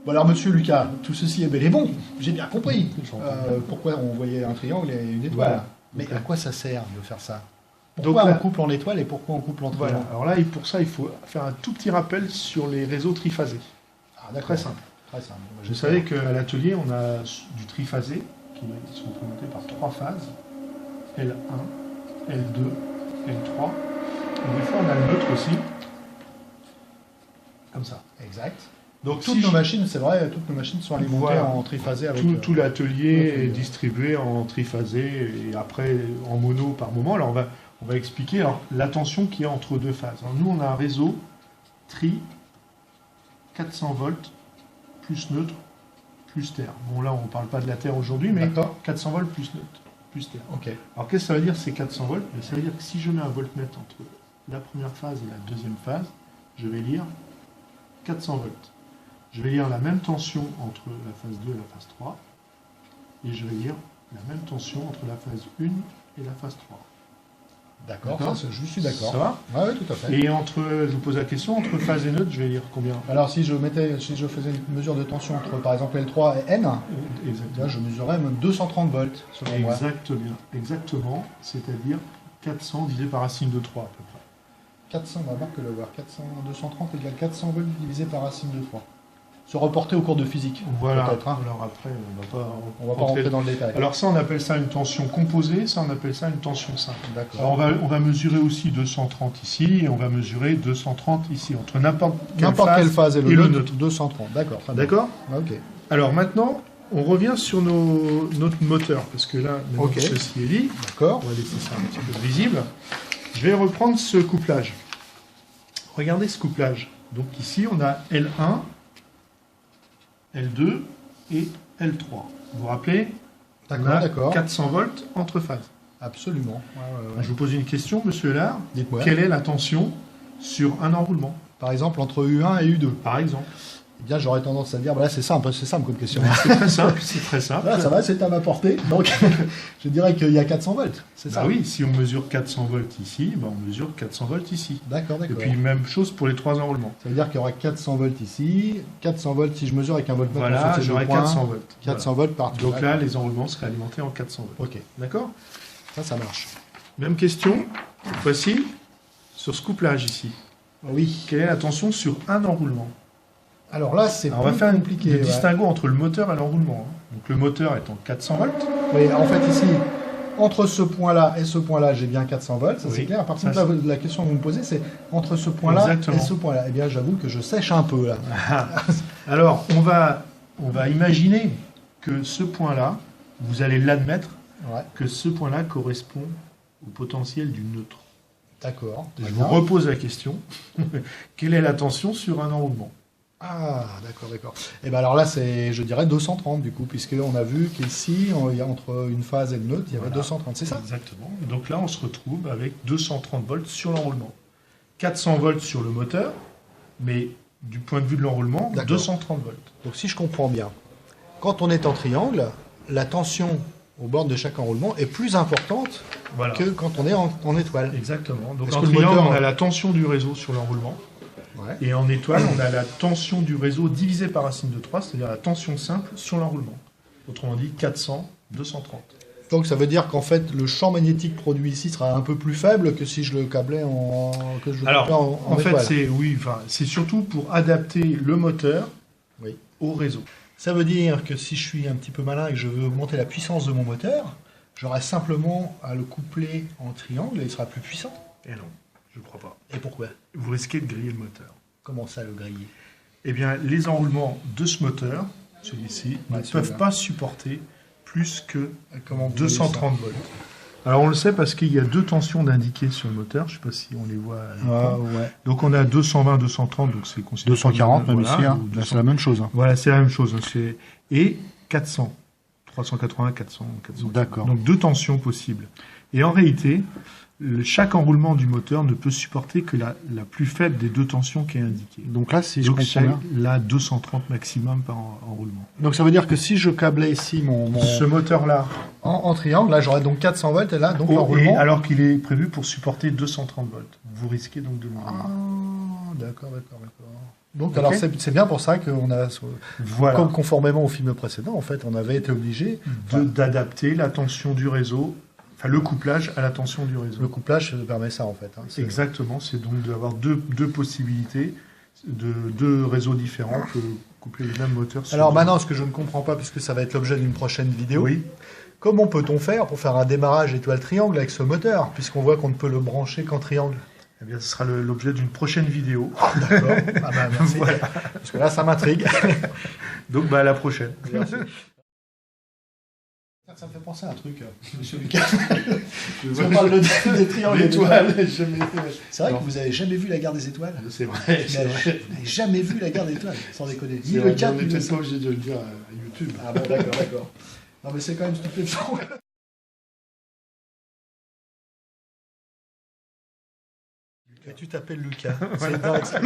Bon alors monsieur Lucas, tout ceci est bel et bon, j'ai bien compris pourquoi on voyait un triangle et une étoile. Voilà. Mais à quoi ça sert de faire ça? Donc Pourquoi là- on couple en étoile et pourquoi on couple en triangle? Voilà. Alors là, et pour ça, il faut faire un tout petit rappel sur les réseaux triphasés. Ah d'accord. Très simple. Très simple. Bon, Vous savez qu'à l'atelier, on a du triphasé qui sont représentés par 3 phases. L1, L2, L3. Et des fois, on a le neutre aussi. Comme ça. Exact. Donc Toutes nos machines, c'est vrai, toutes nos machines sont alimentées Voilà. en triphasé avec... tout l'atelier notre- est distribué en triphasé et après en mono par moment. Alors on va expliquer la tension qu'il y a entre deux phases. Alors, nous, on a un réseau tri 400 volts plus neutre plus terre. Bon, là, on ne parle pas de la terre aujourd'hui, mais D'accord. 400 volts plus neutre plus terre. Ok. Alors qu'est-ce que ça veut dire ces 400 volts? Ça veut dire que si je mets un voltmètre entre la première phase et la deuxième phase, je vais lire 400 volts. Je vais lire la même tension entre la phase 2 et la phase 3, et je vais lire la même tension entre la phase 1 et la phase 3. D'accord, D'accord. ça, je suis d'accord. Ça va? Ah oui, tout à fait. Et je vous pose la question, entre phase et neutre, je vais lire combien? Alors si je faisais une mesure de tension entre par exemple L3 et N, Exactement. là je mesurerais même 230 volts selon moi. Exactement, c'est-à-dire 400 divisé par racine de 3 à peu près. 400, on va voir que le voir. 230 égale 400 volts divisé par racine de 3. Se reporter au cours de physique. Voilà. Peut-être, hein. Alors après, On va pas rentrer dans le détail. Alors ça, on appelle ça une tension composée, ça, on appelle ça une tension simple. D'accord. Alors on va mesurer aussi 230 ici, et on va mesurer 230 ici, entre n'importe Quelle phase et le neutre. neutre. 230, d'accord. très bien. D'accord? Ah, ok. Alors maintenant, on revient sur notre moteur, parce que là, maintenant Ok. que ceci est dit, D'accord. on va laisser ça un petit peu visible. Je vais reprendre ce couplage. Regardez ce couplage. Donc ici, on a L1, L2 et L3. Vous vous rappelez? On D'accord, a d'accord. 400 volts entre phases. Absolument. Ouais. Je vous pose une question, monsieur Lard. Dites-moi. Quelle est la tension sur un enroulement, Par exemple, entre U1 et U2. par exemple? Eh bien, j'aurais tendance à dire, bah là, c'est simple comme question. C'est très simple, c'est très simple. Là, ça va, c'est à ma portée. Donc, je dirais qu'il y a 400 volts. C'est ça? Bah oui, si on mesure 400 volts ici, bah on mesure 400 volts ici. D'accord, Et d'accord. puis même chose pour les 3 enroulements. Ça veut dire qu'il y aura 400 volts ici, 400 volts si je mesure avec un voltmètre. Voilà, sur ces j'aurai deux points, 400 volts. 400 volts partout. Voilà. Donc là, D'accord. les enroulements seraient alimentés en 400 volts. Ok, D'accord? ça marche. Même question, cette fois-ci, sur ce couplage ici. Oui. Quelle est la tension sur un enroulement? Alors là, c'est Alors, on va plus faire compliqué. le ouais. distinguo entre le moteur et l'enroulement. Donc le moteur est en 400 volts. Oui, en fait, ici, entre ce point-là et ce point-là, j'ai bien 400 volts, ça Oui, c'est clair. Par ça, contre, là, la question que vous me posez, c'est entre ce point-là Exactement. et ce point-là. Eh bien, j'avoue que je sèche un peu, là. Alors, on va imaginer que ce point-là, vous allez l'admettre, Ouais, que ce point-là correspond au potentiel du neutre. d'accord. Je très vous bien. repose la question. Quelle est la tension sur un enroulement? Ah, d'accord, d'accord. Et bien alors là, c'est, je dirais, 230 du coup, puisqu'on a vu qu'ici, il y a entre une phase et le neutre, il y avait Voilà. 230, c'est ça? Exactement. Et donc là, on se retrouve avec 230 volts sur l'enroulement. 400 volts sur le moteur, mais du point de vue de l'enroulement, D'accord. 230 volts. Donc si je comprends bien, quand on est en triangle, la tension au bord de chaque enroulement est plus importante Voilà. que quand on est en étoile. Exactement. Donc Est-ce en que le triangle, moteur- on a la tension du réseau sur l'enroulement. Ouais. Et en étoile, on a la tension du réseau divisée par racine de 3, c'est-à-dire la tension simple sur l'enroulement. Autrement dit, 400, 230. Donc ça veut dire qu'en fait, le champ magnétique produit ici sera un peu plus faible que si je le câblais en... que je le couplais Alors, en fait, étoile. c'est surtout pour adapter le moteur Oui. au réseau. Ça veut dire que si je suis un petit peu malin et que je veux augmenter la puissance de mon moteur, j'aurai simplement à le coupler en triangle et il sera plus puissant. Et non, je ne crois pas. Et pourquoi? Vous risquez de griller le moteur. Comment ça, le griller? Eh bien, les enroulements de ce moteur, celui-ci, ne Ouais, celui-là. peuvent pas supporter plus que Comment vous voyez ça? 230 volts. Alors, on le sait parce qu'il y a deux tensions d'indiquer sur le moteur. Je ne sais pas si on les voit à l'écran. Ouais. Donc, on a 220, 230, donc c'est considéré 240 comme, même voilà, ici, hein. ou Là, 200. c'est la même chose. Hein. Voilà, c'est la même chose. Et 400. 380, 400, 400. D'accord. Donc, deux tensions possibles. Et en réalité, chaque enroulement du moteur ne peut supporter que la plus faible des deux tensions qui est indiquée. Donc là, si je Donc comprends bien. là, 230 maximum par enroulement. Donc ça veut dire que si je câblais ici Ce moteur-là, en triangle, là j'aurais donc 400 volts et là donc et l'enroulement. alors qu'il est prévu pour supporter 230 volts. Vous risquez donc de mourir. Ah, d'accord. Donc Ok. alors c'est bien pour ça qu'on a, Voilà. comme conformément au film précédent, en fait, on avait été obligé D'adapter la tension du réseau, enfin le couplage à la tension du réseau. le couplage permet ça en fait. Hein. Exactement, c'est donc d'avoir deux possibilités de deux réseaux différents que coupler les mêmes moteurs. sur Alors deux. maintenant, ce que je ne comprends pas, puisque ça va être l'objet d'une prochaine vidéo, Oui. comment peut-on faire pour faire un démarrage étoile-triangle avec ce moteur, puisqu'on voit qu'on ne peut le brancher qu'en triangle? Eh bien, ce sera l'objet d'une prochaine vidéo. D'accord. Ah bah, merci. Voilà. Parce que là, ça m'intrigue. Donc, bah, à la prochaine. Merci. Ça me fait penser à un truc, monsieur Lucas. Je Si on parle des triangles L'étoile, étoiles. jamais. C'est vrai Non. que vous avez jamais vu la guerre des étoiles. C'est vrai, c'est vrai. Vous n'avez jamais vu la guerre des étoiles, sans déconner. Ni C'est le vrai, 4, on ni n'est le peut-être 5. pas obligé de le dire à YouTube. Ah bon, d'accord. Non mais c'est quand même stupéfiant. Et tu t'appelles Lucas. C'est dingue ça.